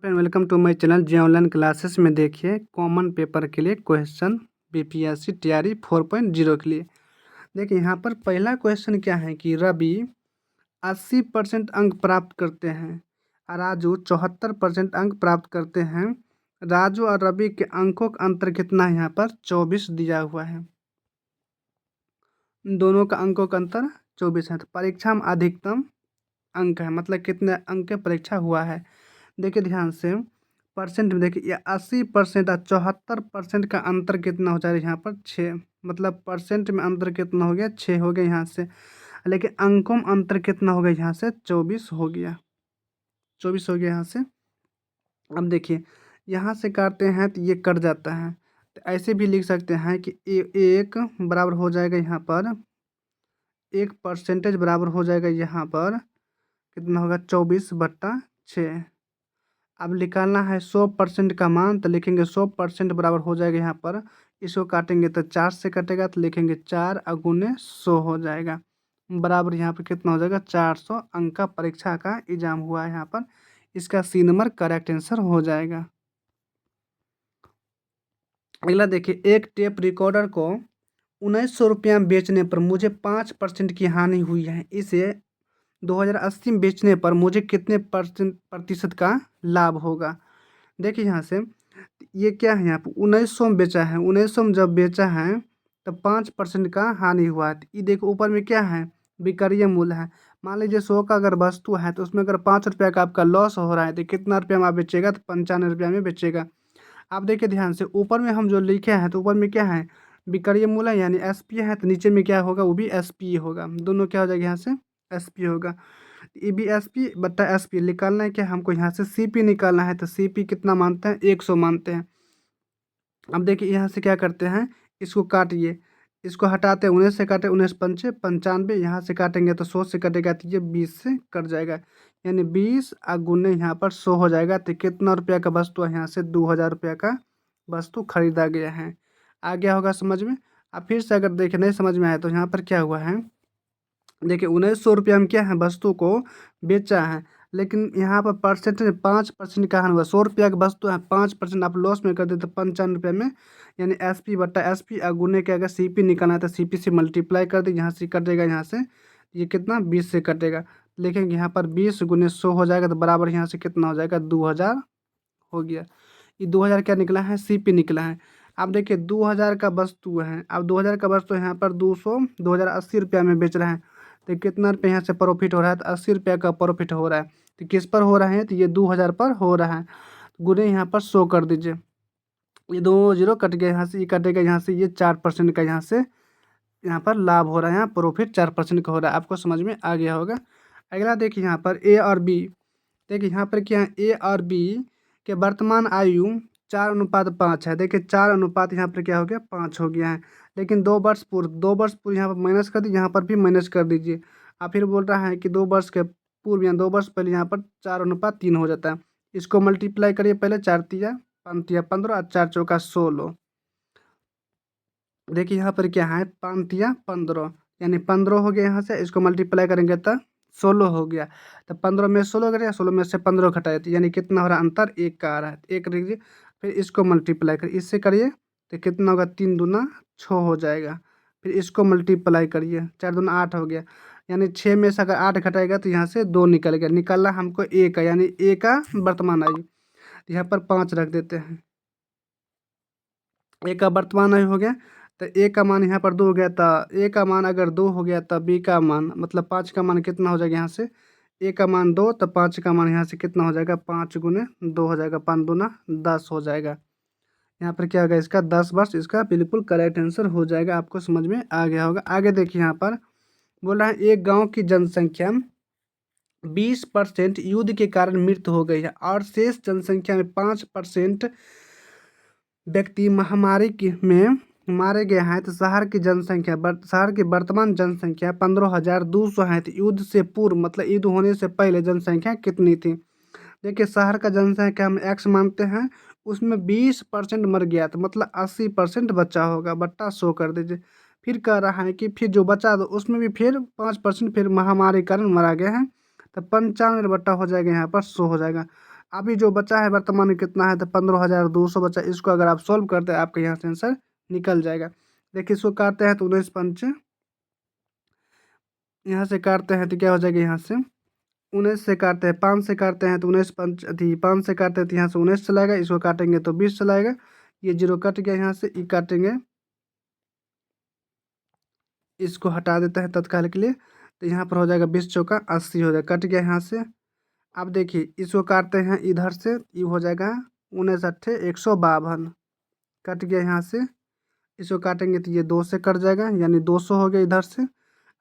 Friend welcome to my channel J online classes में। देखिए common paper के लिए क्वेश्चन बीपीएससी तैयारी 4.0 के लिए। देखिए यहाँ पर पहला क्वेश्चन क्या है कि रवि 80% अंक प्राप्त करते हैं, राजू 74% अंक प्राप्त करते हैं। राजू और रवि के अंकों का अंतर कितना है? यहाँ पर 24 दिया हुआ है। दोनों का अंकों का अंतर 24 है। तो परीक्षा में अधिकतम अंक है, मतलब कितने अंक के परीक्षा हुआ है। देखिए ध्यान से परसेंट में देखिए, ये 80% और 74% का अंतर कितना हो जाएगा? यहाँ पर 6, मतलब परसेंट में अंतर कितना हो गया? 6 हो गया यहाँ से। लेकिन अंकों में अंतर कितना हो गया? यहाँ से 24 हो गया, 24 हो गया यहाँ से। अब देखिए यहाँ से काटते हैं तो ये कट जाता है, तो ऐसे भी लिख सकते हैं कि एक बराबर हो जाएगा यहाँ पर, एक परसेंटेज बराबर हो जाएगा यहाँ पर कितना होगा? 24/6। अब निकालना है 100% का मान, तो लिखेंगे 100% बराबर हो जाएगा यहाँ पर। इसको काटेंगे तो 4 से कटेगा, तो लिखेंगे 4 अगुने 100 हो जाएगा। बराबर यहाँ पर कितना हो जाएगा? 400 अंक का परीक्षा का एग्जाम हुआ है यहाँ पर। इसका सी नंबर करेक्ट आंसर हो जाएगा। अगला देखिए, एक टेप रिकॉर्डर को 1900 रुपया में बेचने पर मुझे 5% की हानि हुई है। इसे 2080 में बेचने पर मुझे कितने प्रतिशत का लाभ होगा? देखिए यहाँ से ये क्या है, यहाँ पर 1900 में बेचा है। 1900 में जब बेचा है तब 5% का हानि हुआ है। तो ये देखो ऊपर में क्या है? विक्रय मूल्य है। मान लीजिए 100 का अगर वस्तु है तो उसमें अगर 5 रुपया का आपका लॉस हो रहा है तो कितना रुपया में आप बेचेगा? तो 95 रुपया में बेचेगा। आप देखिए ध्यान से ऊपर में हम जो लिखे हैं तो ऊपर में क्या है? विक्रय मूल्य यानी एसपी है, तो नीचे में क्या होगा? वो भी एसपी होगा। दोनों क्या हो जाएगा? यहाँ से एसपी होगा। ई बी एस पी बट्टा एस पी निकालना है क्या हमको? यहाँ से सी पी निकालना है, तो सी पी कितना मानते हैं? 100 मानते हैं। अब देखिए यहाँ से क्या करते हैं, इसको काटिए, इसको हटाते हैं। 19 से काटे 19 पंचे 95, यहाँ से काटेंगे तो 100 से कटेगा तो ये 20 से कट जाएगा, यानी 20 गुने यहाँ पर 100 हो जाएगा। तो कितना रुपया का वस्तु है? यहाँ से 2000 रुपया का वस्तु खरीदा गया है। आ गया होगा समझ में? अब फिर से अगर देखें नहीं समझ में आया तो यहाँ पर क्या हुआ है, देखिए 1900 रुपया में क्या है? वस्तु को बेचा है, लेकिन यहाँ पर परसेंटेज 5% का हुआ। 100 रुपया की वस्तु है, 5% आप लॉस में कर देते 55 रुपये में, यानी एस पी बट्टा एस पी गुने के अगर सी पी निकालना है तो सी पी से मल्टीप्लाई कर दी। यहाँ से कटेगा, यहाँ से ये कितना? 20 से कटेगा। लिखेंगे यहाँ पर 20 गुने 100 हो जाएगा, तो बराबर यहाँ से कितना हो जाएगा? 2000 हो गया। ये 2000 क्या निकला है? सी पी निकला है। अब देखिए 2000 का वस्तु है, अब 2000 का वस्तु यहाँ पर 2080 रुपया में बेच रहे हैं, तो कितना रुपये यहाँ से प्रॉफिट हो रहा है? तो 80 रुपया का प्रॉफिट हो रहा है। तो किस पर हो रहा है? तो ये 2000 पर हो रहा है। गुने यहाँ पर 100 कर दीजिए, ये 2 जीरो कट गया, यहाँ से ये कटेगा, यहाँ से ये 4% का यहाँ से यहाँ पर लाभ हो रहा है। यहाँ प्रॉफिट 4% का हो रहा है। आपको समझ में आ गया होगा। अगला देखिए यहाँ पर ए और बी। देखिए यहाँ पर क्या है? ए और बी के वर्तमान आयु 4:5 है। देखिए 4 अनुपात यहाँ पर क्या हो गया? 5 हो गया है। लेकिन 2 वर्ष पूर्व यहाँ पर माइनस कर दीजिए, यहाँ पर भी माइनस कर दीजिए। आप फिर बोल रहा है कि 2 वर्ष के पूर्व या 2 वर्ष पहले यहाँ पर 4:3 हो जाता है। इसको मल्टीप्लाई करिए पहले, 4×3=15 और 4×4=16। देखिए यहाँ पर क्या है? 5×3=15, यानी 15 हो गया। यहाँ से इसको मल्टीप्लाई करेंगे तो 16 हो गया। तो 15 में 16 करेगा, 16 में से 15 घटाए तो यानी कितना हो रहा है? अंतर 1 का आ रहा है। 1 लीजिए, फिर इसको मल्टीप्लाई करिए, इससे करिए तो कितना होगा? 3 दूना 6 हो जाएगा। फिर इसको मल्टीप्लाई करिए, 4 दूना 8 हो गया, यानी 6 में से अगर 8 घटाएगा तो यहाँ से 2 निकल गया। निकालना हमको ए का, यानी ए का वर्तमान आयु। तो यहाँ पर 5 रख देते हैं। ए का वर्तमान आयु हो गया, तो ए का मान यहाँ पर 2 हो गया। तो ए का मान अगर 2 हो गया तो बी का मान मतलब 5 का मान कितना हो जाएगा? यहाँ से ए का मान 2, तो 5 का मान यहाँ से कितना हो जाएगा? 5 गुने 2 हो जाएगा, 5 दूना 10 हो जाएगा। यहाँ पर क्या होगा? इसका 10 वर्ष, इसका बिल्कुल करेक्ट आंसर हो जाएगा। आपको समझ में आ गया होगा। आगे देखिए यहाँ पर बोल रहा है एक गाँव की जनसंख्या 20% युद्ध के कारण मृत्यु हो गई है और शेष जनसंख्या में 5% व्यक्ति महामारी में मारे गए हैं। तो शहर की वर्तमान जनसंख्या 15,200 है। तो युद्ध से पूर्व मतलब युद्ध होने से पहले जनसंख्या कितनी थी? देखिए शहर का जनसंख्या हम x मानते हैं, उसमें 20% मर गया, तो मतलब 80% बचा होगा, बट्टा 100 कर दीजिए। फिर कह रहा है कि फिर जो बचा दो उसमें भी फिर 5% फिर महामारी कारण मरा गया है, तो 95 बट्टा हो जाएगा, यहाँ पर 100 हो जाएगा। अभी जो बचा है वर्तमान में कितना है, तो 15,200 बचा। इसको अगर आप सॉल्व करते हैं आपके यहाँ से आंसर निकल जाएगा। देखिए इसको काटते हैं तो 19 पंच, यहाँ से काटते हैं तो क्या हो जाएगा, यहाँ से 19 से काटते हैं, 5 से काटते हैं तो 19 पंच 5 से काटते हैं तो यहाँ से 19 चलाएगा, इसको काटेंगे तो 20 चलाएगा। ये जीरो कट गया, यहाँ से ई काटेंगे, इसको हटा देते हैं तत्काल के लिए, तो यहाँ पर हो जाएगा 20 × 4 = 80 हो जाएगा, कट गया यहाँ से। अब देखिए इसको काटते हैं इधर से, ये हो जाएगा 19×8 = 152, कट गया यहाँ से। इसको काटेंगे तो ये 2 से कट जाएगा, यानी 200 हो गया इधर से।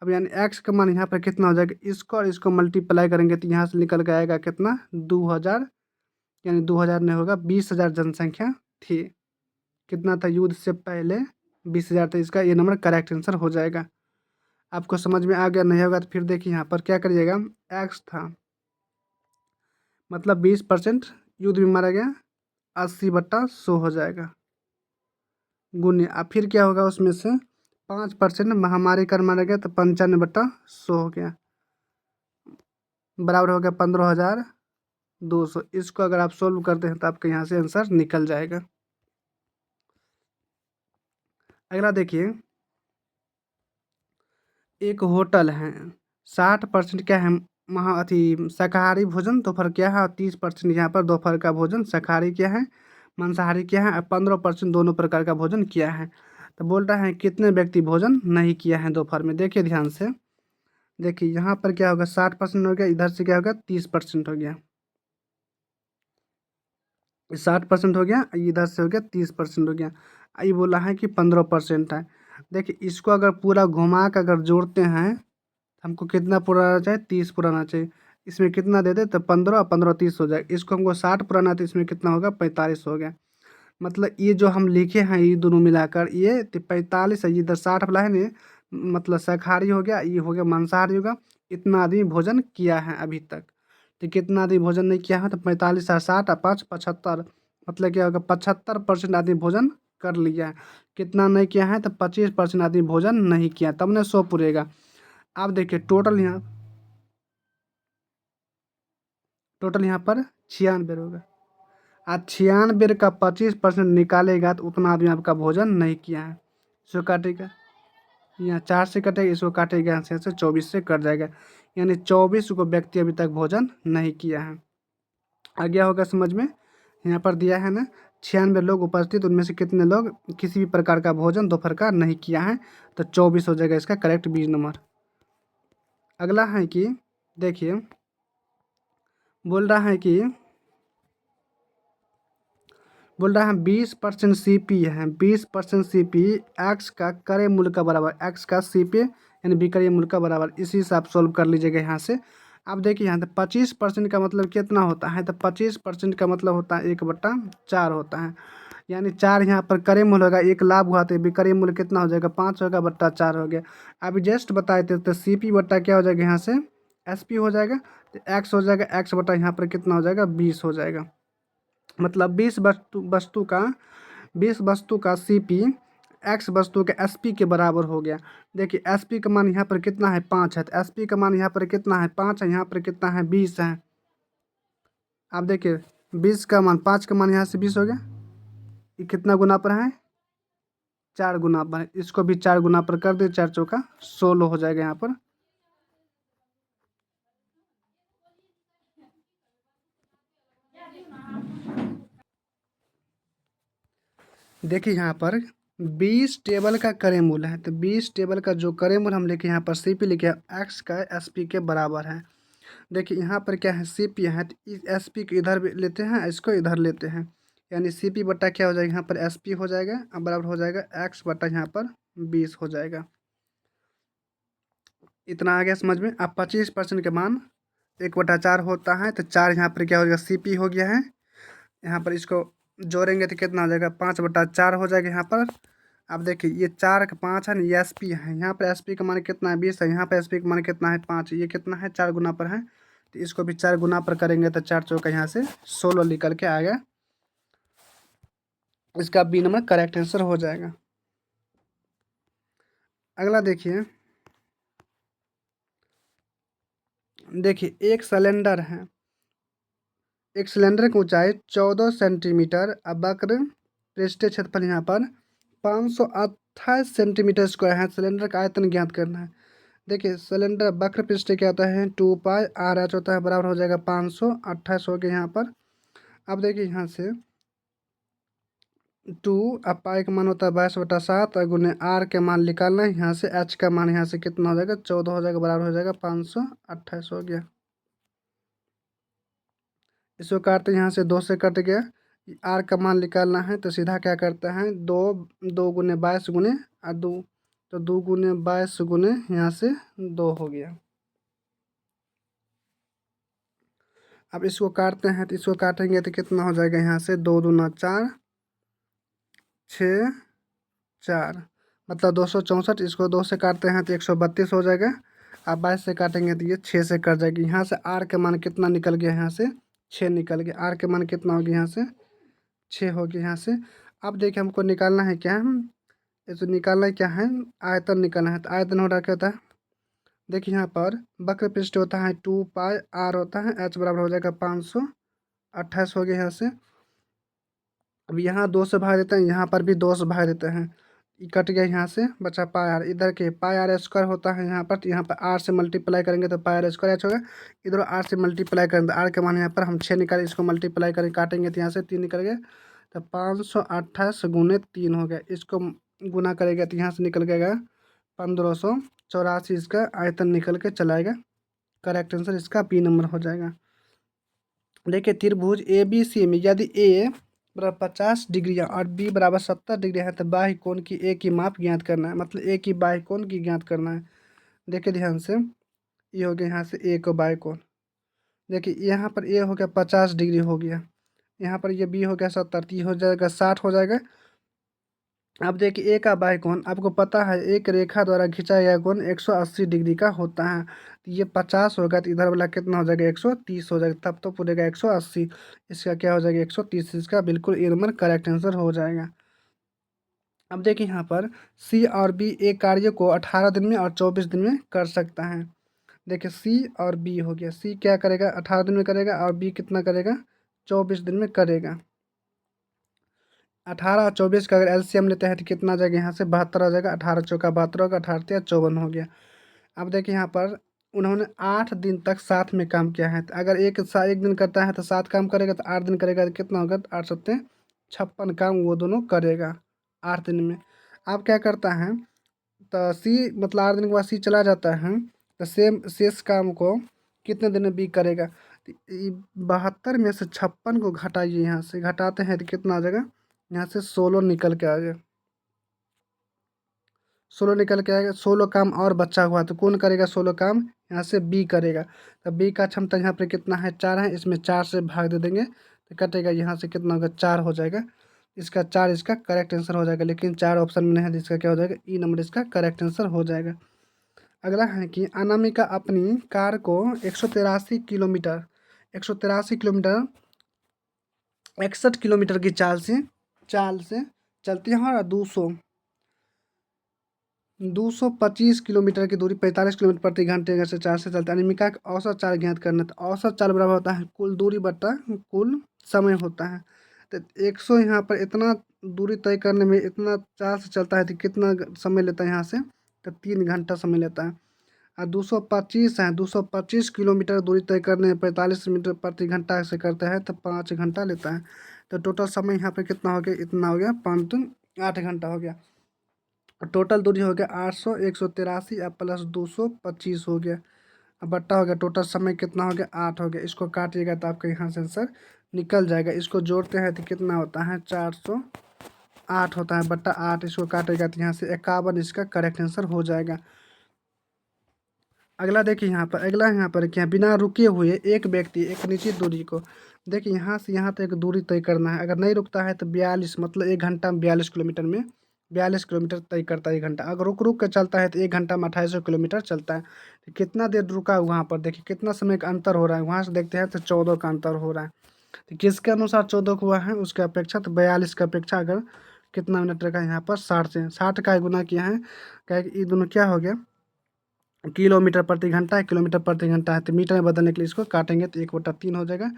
अब यानी एक्स का मान यहाँ पर कितना हो जाएगा, इसको और इसको मल्टीप्लाई करेंगे तो यहाँ से निकल के आएगा कितना, 2000, यानी 2000 नहीं होगा, 20,000 जनसंख्या थी। कितना था युद्ध से पहले, 20,000 था। इसका ये नंबर करेक्ट आंसर हो जाएगा। आपको समझ में आ गया, नहीं होगा तो फिर देखिए यहाँ पर क्या करिएगा, एक्स था मतलब 20% युद्ध में मारा गया, 80/100 हो जाएगा गुण्य। अब फिर क्या होगा, उसमें से 5% महामारी कर मारा गया तो 95/100 हो गया, बराबर हो गया 15,200। इसको अगर आप सोल्व करते हैं तो आपके यहाँ से आंसर निकल जाएगा। अगला देखिए, एक होटल है, 60% क्या है, शाकाहारी भोजन दोपहर क्या है, और 30% यहाँ पर दोपहर का भोजन शाकाहारी क्या है, मांसाहारी क्या है, और 15% दोनों प्रकार का भोजन किया है। तो बोल रहा है कितने व्यक्ति भोजन नहीं किया है दोपहर में। देखिए ध्यान से, देखिए यहाँ पर क्या होगा, 60% हो गया, इधर से क्या होगा, 30% हो गया, 60% हो गया, इधर से हो गया 30% हो गया। ये बोला है कि 15% है। देखिए इसको अगर पूरा घुमा कर अगर जोड़ते हैं, हमको कितना पुराना चाहिए, 30 पुराना चाहिए। इसमें कितना दे दे तो 15 और 15 30 हो जाएगा। इसको हमको 60 पुराना है तो इसमें कितना होगा, 45 हो गया। मतलब ये जो हम लिखे हैं ये दोनों मिलाकर ये 45 है, ये इधर 60 वाला है ना, मतलब शाकाहारी हो गया, ये हो गया मांसाहारी होगा। इतना आदमी भोजन किया है अभी तक। तो कितना आदमी भोजन नहीं किया है, तो 45 और 60 और 5 75, मतलब क्या होगा, 75% आदमी भोजन कर लिया है। कितना नहीं किया है, तो 25% आदमी भोजन नहीं किया, तब ना 100 पूरेगा। आप देखिए टोटल यहाँ पर 96 होगा। आज 96 का 25% निकालेगा तो उतना आदमी आपका भोजन नहीं किया है। इसको काटेगा, यहाँ 4 से कटेगा, इसको काटेगा यहाँ से 24 से कट जाएगा, यानी 24 को व्यक्ति अभी तक भोजन नहीं किया है। आ गया होगा समझ में। यहाँ पर दिया है ना, 96 लोग उपस्थित, उनमें से कितने लोग किसी भी प्रकार का भोजन दोपहर का नहीं किया है, तो 24 हो जाएगा इसका करेक्ट 20 नंबर। अगला है कि देखिए, बोल रहा है कि बोल रहा है 20% CP है, 20% CP एक्स का करे मूल्य का बराबर, एक्स का CP यानी विक्रय मूल्य का बराबर। इसी से आप सोल्व कर लीजिएगा यहाँ से। अब देखिए यहाँ तो 25% का मतलब कितना होता है, तो 25% का मतलब होता है 1/4 होता है, यानी 4 यहाँ पर करे मूल्य होगा, एक लाभ हुआ तो विक्रय मूल्य कितना हो जाएगा, 5 होगा, बट्टा 4 हो गया। अभी जस्ट बताए थे तो CP बट्टा क्या हो जाएगा, यहाँ से SP हो जाएगा, तो एक्स हो जाएगा, एक्स बट्टा यहाँ पर कितना हो जाएगा, 20 हो जाएगा। मतलब 20 वस्तु का CP एक्स वस्तु के SP के बराबर हो गया। देखिए SP का मान यहाँ पर कितना है, 5 है, तो SP का मान यहाँ पर कितना है, 5 है, यहाँ पर कितना है, 20 है। आप देखिए 20 का मान, 5 का मान यहाँ से 20 हो गया, ये कितना गुना पर है, 4 गुना पर है। इसको भी 4 गुना पर कर दे, 4 चौका 16 हो जाएगा यहाँ पर। देखिए यहाँ पर 20 टेबल का करे मूल है, तो 20 टेबल का जो करे मूल हम लिखे यहाँ पर CP लिखे एक्स का SP के बराबर है। देखिए यहाँ पर क्या है, CP है, तो इस SP को इधर भी लेते हैं, इसको इधर लेते हैं, यानी CP बट्टा क्या हो जाएगा, यहाँ पर SP हो जाएगा, अब बराबर हो जाएगा एक्स बट्टा यहाँ पर 20 हो जाएगा। इतना आ गया समझ में। अब 25% के मान 1/4 होता है, तो 4 यहाँ पर क्या हो जाएगा, CP हो गया है। यहाँ पर इसको जोड़ेंगे तो कितना हो जाएगा, 5/4 हो जाएगा यहाँ पर। अब देखिए ये 4 का 5 है ना, ये SP है, यहाँ पर SP का मान कितना है, 20 है, यहाँ पर SP का मान कितना है, 5, ये कितना है, 4 गुना पर है, तो इसको भी 4 गुना पर करेंगे तो 4 चौका यहाँ से 16 निकल के आ गया। इसका B नंबर करेक्ट आंसर हो जाएगा। अगला देखिए, देखिए एक सिलेंडर है, एक सिलेंडर की ऊंचाई 14 सेंटीमीटर, अब वक्र पृष्ठीय क्षेत्रफल यहाँ पर 528 सेंटीमीटर स्क्वायर है। सिलेंडर का आयतन ज्ञात करना है। देखिए सिलेंडर वक्र पृष्ठीय क्या होता है, 2πr होता है, बराबर हो जाएगा 528 हो गया यहाँ पर। अब देखिए यहाँ से 2, अब पाई का मान होता है 22/7 और गुने आर के मान निकालना है। यहाँ से एच का मान यहाँ से कितना हो जाएगा, 14 हो जाएगा, बराबर हो जाएगा 528 हो गया। इसको काटते यहाँ से 2 से कट गया। आर का मान निकालना है तो सीधा क्या करता है, 2 2 गुने 22 गुने 2, तो 2 गुने 22 गुने यहाँ से 2 हो गया। अब इसको काटते हैं तो इसको काटेंगे तो कितना हो जाएगा, यहाँ से 2 दूना 4, 6 4, मतलब 264। इसको 2 से काटते हैं तो 132 हो जाएगा। अब 22 से काटेंगे तो ये 6 से कट जाएगी। यहाँ से आर का मान कितना निकल गया, यहाँ से 6 निकल गया। आर के मान कितना हो गया, यहाँ से 6 हो गया यहाँ से। अब देखिए हमको निकालना है क्या, इसको निकालना है क्या है, आयतन निकालना है। तो आयतन हो रहा क्या होता है, देखिए यहाँ पर वक्र पृष्ठ होता है 2πr होता है, एच बराबर हो जाएगा 528 हो गया यहाँ से। अब यहाँ 2 से भाग देते हैं, यहाँ पर भी 2 से भाग देते हैं, कट गया। यहाँ से बचा पाई आर, इधर के पाई आर स्क्वायर होता है यहाँ पर, तो यहाँ पर आर से मल्टीप्लाई करेंगे तो पाई आर स्क्वायर एच होगा। इधर आर से मल्टीप्लाई करेंगे तो आर के मान यहाँ पर हम 6 निकालें, इसको मल्टीप्लाई करें काटेंगे तो यहाँ से 3 निकल गया। तो 528 गुने 3 हो गया। इसको गुना करेगा तो यहाँ से निकल गएगा 1584। इसका आयतन निकल के चलाएगा। करेक्ट आंसर इसका बी नंबर हो जाएगा। देखिए त्रिभुज ए बी सी में यदि ए बराबर 50 डिग्री और बी बराबर 70 डिग्री है तो बाह्य कोण की ए की माप ज्ञात करना है, मतलब ए की बाह्य कोण की ज्ञात करना है। देखिए ध्यान से, ये हो गया यहाँ से ए को बाह्य कोण। देखिए यहाँ पर ए हो गया 50 डिग्री हो गया, यहाँ पर ये बी हो गया 70, तो ये हो जाएगा 60 हो जाएगा। अब देखिए ए का बाह्य कोण आपको पता है, एक रेखा द्वारा खींचा गया कोण 180 डिग्री का होता है। तो ये 50 होगा तो इधर वाला कितना हो जाएगा, 130 हो जाएगा, तब तो पूरेगा 180। इसका क्या हो जाएगा, 130। इसका बिल्कुल ए नंबर करेक्ट आंसर हो जाएगा। अब देखिए यहाँ पर सी और बी एक कार्य को 18 दिन में और 24 दिन में कर सकता है। देखिए सी और बी हो गया, सी क्या करेगा 18 दिन में करेगा और बी कितना करेगा 24 दिन में करेगा। 18 और 24 का अगर एलसीएम लेते हैं तो कितना आ जाएगा, यहाँ से 72 आ जाएगा। 18 चौका 72 होगा, 18 तिया 54 हो गया। अब देखिए यहाँ पर उन्होंने 8 दिन तक साथ में काम किया है। तो अगर एक दिन करता है तो 7 काम करेगा, तो 8 दिन करेगा तो कितना होगा, 8 सत्ते 56 काम वो दोनों करेगा 8 दिन में। अब क्या करता है, तो सी मतलब 8 दिन के बाद सी चला जाता है, तो सेम शेष काम को कितने दिन में बी करेगा। तो 72 में से 56 को घटाइए, यहाँ से घटाते हैं तो कितना आ जाएगा, यहाँ से 16 निकल के आ गया। 16 निकल के आएगा। 16 काम और बचा हुआ तो कौन करेगा 16 काम, यहाँ से बी करेगा। तो बी का क्षमता यहाँ पे कितना है, 4 है, इसमें 4 से भाग दे देंगे तो कटेगा, यहाँ से कितना होगा 4 हो जाएगा। इसका 4 इसका करेक्ट आंसर हो जाएगा, लेकिन 4 ऑप्शन में नहीं है, जिसका क्या हो जाएगा ई नंबर इसका करेक्ट आंसर हो जाएगा। अगला है कि अनामिका अपनी कार को 183 किलोमीटर 61 किलोमीटर की चाल से चलती है और 225 किलोमीटर की दूरी 45 किलोमीटर प्रति घंटे अगर से चाल से चलता है। अनामिका का औसत चाल ज्ञात करना, तो औसत चाल बराबर होता है कुल दूरी बटा कुल समय होता है। तो 100 यहाँ पर इतना दूरी तय करने में इतना चाल से चलता है तो कितना समय लेता है, यहाँ से तो 3 घंटा समय लेता है। और 225 है, 225 किलोमीटर दूरी तय करने में 45 मीटर प्रति घंटा से करता है तो 5 घंटा लेता है। तो टोटल समय यहाँ पे कितना हो गया, इतना हो गया 8 घंटा हो गया। टोटल दूरी हो गया 800, 183 या प्लस 225 हो गया। अब बट्टा हो गया, टोटल समय कितना हो गया 8 हो गया। इसको काटिएगा तो आपका यहाँ से आंसर निकल जाएगा। इसको जोड़ते हैं तो कितना होता है 408 होता है बट्टा 8। इसको काटेगा तो यहाँ से 51 इसका करेक्ट आंसर हो जाएगा। अगला देखिए यहाँ पर क्या, बिना रुके हुए एक व्यक्ति एक निश्चित दूरी को, देखिए यहाँ से यहाँ तक एक दूरी तय करना है। अगर नहीं रुकता है तो 42 मतलब 1 घंटा में 42 किलोमीटर में 42 किलोमीटर तय करता है 1 घंटा। अगर रुक रुक कर चलता है तो 1 घंटा में 2800 किलोमीटर चलता है। तो कितना देर रुका वहाँ पर, देखिए कितना समय का अंतर हो रहा है। वहाँ से देखते हैं तो 14 का अंतर हो रहा है। तो किसके अनुसार 14 हुआ है, उसके अपेक्षा तो 42 की अपेक्षा अगर कितना मिनट रखा है यहाँ पर 60 से 60 का गुना किया है। क्या ये दोनों क्या हो गया, किलोमीटर प्रति घंटा है, किलोमीटर प्रति घंटा है, तो मीटर में बदलने के लिए इसको काटेंगे तो 1/3 हो जाएगा।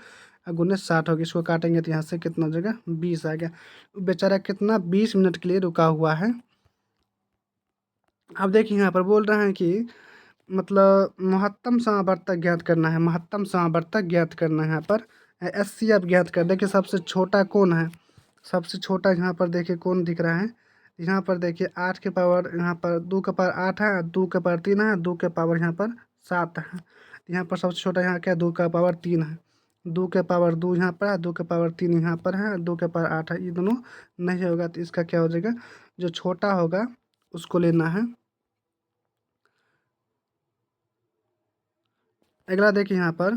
और गुने 60 होगी। इसको काटेंगे तो यहाँ से कितना हो जाएगा 20 आ गया। बेचारा कितना 20 मिनट के लिए रुका हुआ है। अब देखिए यहाँ पर बोल रहे हैं कि मतलब महत्तम समावर्तक ज्ञात करना है। महत्तम समावर्तक ज्ञात करना है यहाँ पर। एस सी आप ज्ञात कर। देखिए सबसे छोटा कौन है, सबसे छोटा यहाँ पर देखिए कौन दिख रहा है। यहाँ पर देखिए 8 के पावर, यहाँ पर 2 के पावर 8 है, 2 के पावर 3 है, 2 के पावर यहाँ पर 7 है। यहाँ पर सबसे छोटा यहाँ क्या है, 2 का पावर 3 है। 2 के पावर 2 यहाँ पर है, 2 के पावर 3 यहाँ पर है, 2 के पावर 8 है। ये दोनों नहीं होगा तो इसका क्या हो जाएगा, जो छोटा होगा उसको लेना है। अगला देखिए यहाँ पर,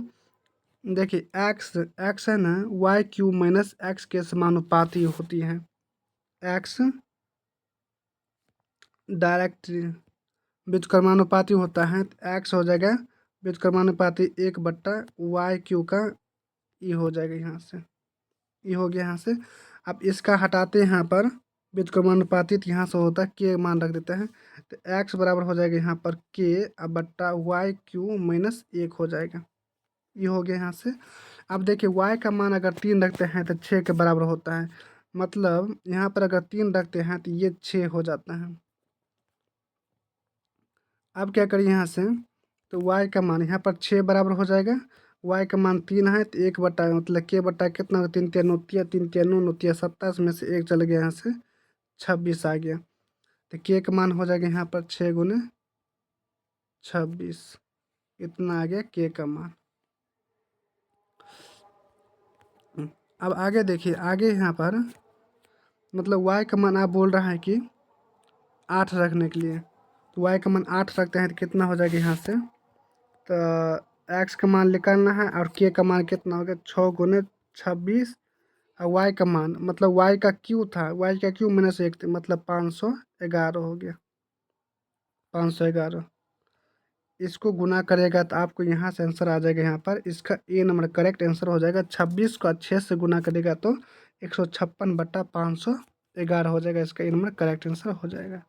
देखिए एक्स एक्स है ना, वाई क्यू माइनस एक्स के समानुपाती होती है। एक्स डायरेक्ट व्युत्क्रमानुपाती होता है तो एक्स हो जाएगा व्युत्क्रमानुपाती 1/वाई क्यू का ई हो जाएगा यहाँ से। ई हो गया यहाँ से। अब इसका हटाते हैं यहाँ पर व्युत्क्रमानुपाती, तो यहाँ से होता है के मान रख देते हैं तो एक्स बराबर हो जाएगा यहाँ पर के अब बट्टा वाई क्यू माइनस 1 हो जाएगा। ये हो गया यहाँ से। अब देखिए y का मान अगर 3 रखते हैं तो 6 के बराबर होता है। मतलब यहाँ पर अगर 3 रखते हैं तो ये 6 हो जाता है। अब क्या करिए यहाँ से, तो y का मान यहाँ पर 6 बराबर हो जाएगा। y का मान 3 है तो 1 बट्टा मतलब के बट्टा कितना होगा, 3 3 नोतिया, 3 3 9 नोतिया 27 में से 1 चल गया यहाँ से 26 आ गया। तो के का मान हो जाएगा यहाँ पर 6 गुने 26, इतना आ गया के का मान। अब आगे देखिए, आगे यहाँ पर मतलब y का मान आप बोल रहा है कि 8 रखने के लिए, तो y का मान 8 रखते हैं तो कितना हो जाएगा यहाँ से, तो x का मान निकालना है और k का मान कितना हो गया 6 गुने 26 और y का मान मतलब y का q था, y का q माइनस 1 मतलब 511 हो गया। 511 इसको गुना करेगा तो आपको यहाँ से आंसर आ जाएगा। यहाँ पर इसका ए नंबर करेक्ट आंसर हो जाएगा। 26 को 6 से गुना करेगा तो 156/511 हो जाएगा। इसका ए नंबर करेक्ट आंसर हो जाएगा।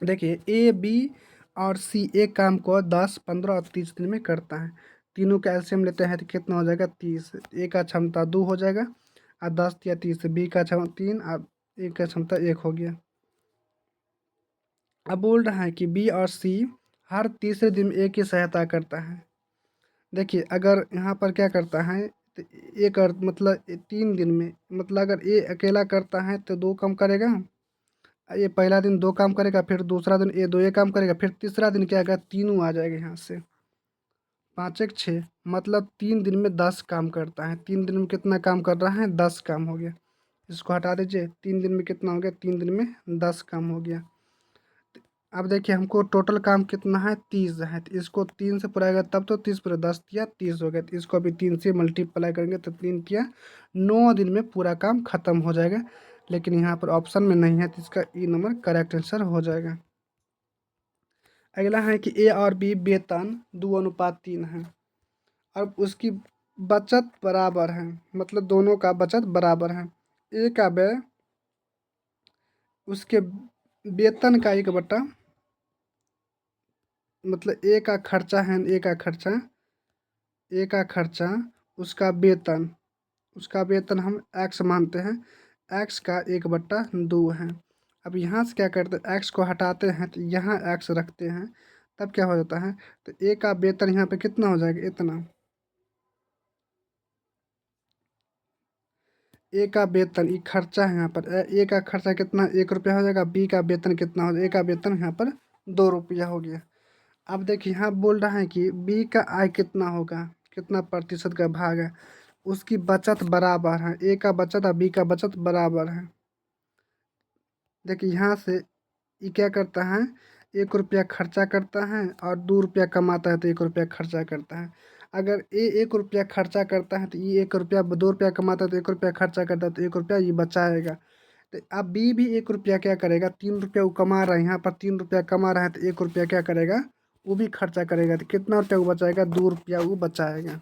देखिए ए बी और सी एक काम को 10 15 और 30 दिन में करता है। तीनों का एलसीएम लेते हैं तो कितना हो जाएगा 30। ए का क्षमता 2 हो जाएगा और 10 या 30, बी का क्षमता 3 और ए का क्षमता 1 हो गया। अब बोल रहा है कि बी और सी हर तीसरे दिन में ए की सहायता करता है। देखिए अगर यहाँ पर क्या करता है तो ए कर मतलब 3 दिन में, मतलब अगर ए अकेला करता है तो 2 काम करेगा। ये पहला दिन 2 काम करेगा, फिर दूसरा दिन ये काम करेगा, फिर तीसरा दिन क्या आएगा, तीनों आ जाएगा यहाँ से। 5 एक 6 मतलब 3 दिन में 10 काम करता है। 3 दिन में कितना काम कर रहा है, 10 काम हो गया। इसको हटा दीजिए, 3 दिन में कितना हो गया, 3 दिन में 10 काम हो गया। अब देखिए हमको टोटल काम कितना है 30 है, तो इसको 3 से पुराएगा तब तो 30 पूरा 10 तिया 30 हो गया। तो इसको अभी 3 से मल्टीप्लाई करेंगे तो 3 तिया 9 दिन में पूरा काम खत्म हो जाएगा। लेकिन यहाँ पर ऑप्शन में नहीं है तो इसका ई नंबर करेक्ट आंसर हो जाएगा। अगला है कि ए और बी वेतन 2:3 है और उसकी बचत बराबर है, मतलब दोनों का बचत बराबर है। ए का व्यय उसके वेतन का 1 बटा मतलब ए का खर्चा उसका वेतन, उसका वेतन हम एक्स मानते हैं, एक्स का 1/2 है। अब यहाँ से क्या करते हैं, एक्स को हटाते हैं तो यहाँ एक्स रखते हैं, तब क्या हो जाता है, तो ए का वेतन यहाँ पे कितना हो जाएगा, इतना। ए का वेतन ये खर्चा है यहाँ पर, ए का खर्चा कितना 1 रुपया हो जाएगा, बी का वेतन कितना हो जाएगा, ए का वेतन यहाँ पर 2 रुपया हो गया। अब देखिए यहाँ बोल रहा है कि बी का आय कितना होगा, कितना प्रतिशत का भाग है, उसकी बचत बराबर है। ए का बचत और बी का बचत बराबर है। देखिए यहाँ से ये क्या करता है, 1 रुपया खर्चा करता है और 2 रुपया कमाता है तो 1 रुपया खर्चा करता है। अगर ए 1 रुपया खर्चा करता है तो ये 1 रुपया, 2 रुपया कमाता है तो 1 रुपया खर्चा करता है तो 1 रुपया ये बचाएगा। तो अब बी भी 1 रुपया क्या करेगा, 3 रुपया वो कमा रहा है, यहाँ पर 3 रुपया कमा रहा है तो 1 रुपया क्या करेगा, वो भी खर्चा करेगा। तो कितना रुपया वो बचाएगा, 2 रुपया वो बचाएगा।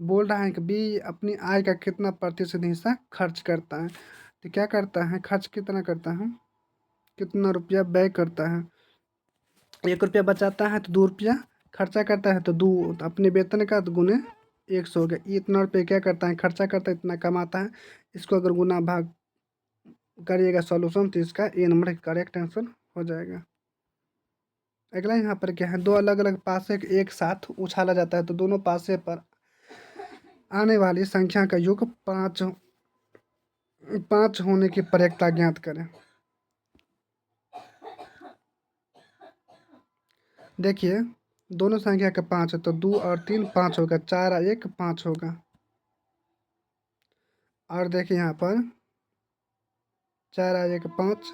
बोल रहा है कि बी अपनी आय का कितना प्रतिशत हिस्सा खर्च करता है। तो क्या करता है, खर्च कितना करता है, कितना रुपया व्यय करता है। 1 रुपया बचाता है तो 2 रुपया खर्चा करता है, तो तो अपने वेतन का तो गुने 100 हो गया। ये इतना रुपये क्या करता है, खर्चा करता है, इतना कमाता है। इसको अगर गुना भाग करिएगा सॉल्यूशन, तो इसका ए नंबर करेक्ट आंसर हो जाएगा। अगला यहाँ पर क्या है, दो अलग अलग पासे एक साथ उछाला जाता है, तो दोनों पासे पर आने वाली संख्या का योग पाँच पाँच होने की प्रयेकता ज्ञात करें। देखिए दोनों संख्या का 5 है, तो 2 और 3 5 होगा, 4 और 1 5 होगा। और देखिए यहाँ पर 4 और 1 5,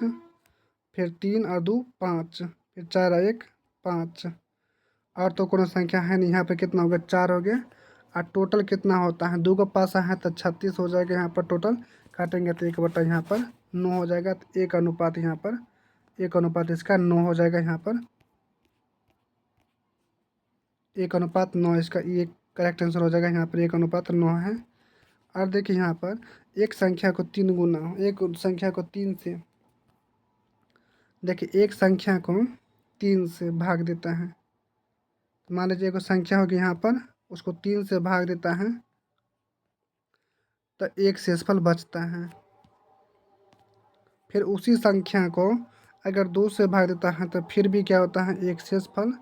फिर 3 और 2 5, फिर 4 और 1 5। और तो कोनो संख्या है नहीं, यहाँ पे कितना हो गया, 4 हो गया। और टोटल कितना होता है, 2 का पासा है तो 36 हो जाएगा। यहाँ पर टोटल काटेंगे तो 1/, यहाँ पर 9 हो जाएगा। तो 1 अनुपात यहाँ पर 1 अनुपात इसका 9 हो जाएगा। यहाँ पर 1 अनुपात 9 इसका ये करेक्ट आंसर हो जाएगा। यहाँ पर 1 अनुपात 9 है। और देखिए यहाँ पर एक संख्या को 3 गुना, एक संख्या को 3 से, देखिए एक संख्या को 3 से भाग देता है। मान लीजिए एक संख्या होगी यहाँ पर, उसको 3 से भाग देता है तो एक शेषफल बचता है। फिर उसी संख्या को अगर 2 से भाग देता है तो फिर भी क्या होता है, एक शेषफल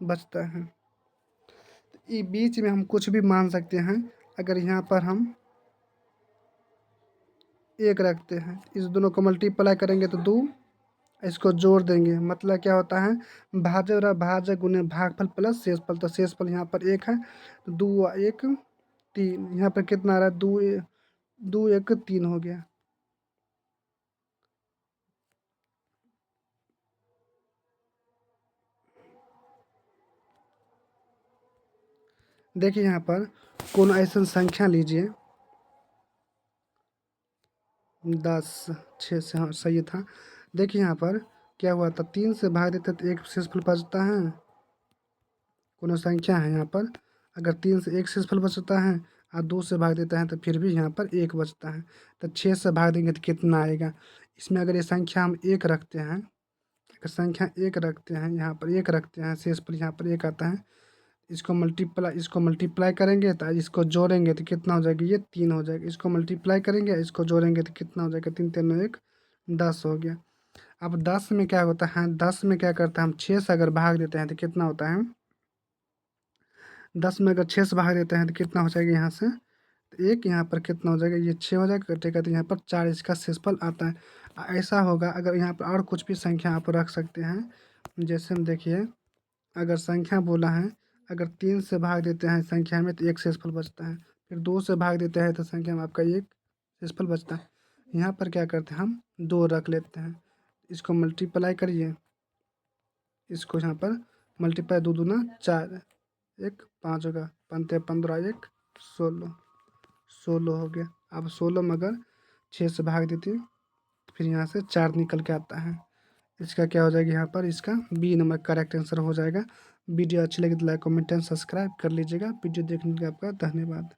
बचता है। तो ये बीच में हम कुछ भी मान सकते हैं। अगर यहाँ पर हम 1 रखते हैं, इस दोनों को मल्टीप्लाई करेंगे तो 2, इसको जोड़ देंगे, मतलब क्या होता है, भाज्य और भाज्य गुने भागफल प्लस शेषफल। तो शेषफल यहाँ पर 1 है, तो 2 1 3, यहाँ पर कितना आ रहा है, 2 1 3 हो गया। देखिए यहाँ पर कौन ऐसा संख्या लीजिए, 10 6 से, हाँ सही था। देखिए यहाँ पर क्या हुआ था, 3 से भाग देते तो एक शेषफल बचता है। कोनो संख्या है यहाँ पर, अगर 3 से एक शेषफल बचता है और 2 से भाग देता है तो फिर भी यहाँ पर 1 बचता है। तो 6 से भाग देंगे तो कितना आएगा। इसमें अगर ये संख्या हम 1 रखते हैं, अगर संख्या 1 रखते हैं, यहाँ पर 1 रखते हैं, शेषफल यहाँ पर 1 आता है, इसको मल्टीप्लाई करेंगे तो इसको जोड़ेंगे तो कितना हो जाएगा, ये 3 हो जाएगा। इसको मल्टीप्लाई करेंगे, इसको जोड़ेंगे तो कितना हो जाएगा, 3 3 1 10 हो गया। अब 10 में क्या होता है, 10 में क्या करता है, हम 6 से अगर भाग देते हैं तो कितना होता है, 10 में अगर 6 से भाग देते हैं तो कितना हो जाएगा, यहाँ से तो 1, यहाँ पर कितना हो जाएगा, ये 6 हो जाएगा, कटेगा तो यहाँ पर 4 इसका शेषफल आता है। ऐसा होगा अगर यहाँ पर और कुछ भी संख्या आप रख सकते हैं। जैसे हम देखिए, अगर संख्या बोला है, अगर 3 से भाग देते हैं संख्या में तो एक शेषफल बचता है, फिर 2 से भाग देते हैं तो संख्या में आपका एक शेषफल बचता है। यहाँ पर क्या करते हैं, हम 2 रख लेते हैं, इसको मल्टीप्लाई करिए, इसको यहाँ पर मल्टीप्लाई, 2 दूना 4, 1 5 होगा, 5 15 1 16, 16 हो गया। अब 16 में अगर 6 से भाग देती, फिर यहाँ से 4 निकल के आता है। इसका क्या हो जाएगा, यहाँ पर इसका बी नंबर करेक्ट आंसर हो जाएगा। वीडियो अच्छी लगी तो लाइक कमेंट एंड सब्सक्राइब कर लीजिएगा। वीडियो देखने के लिए आपका धन्यवाद।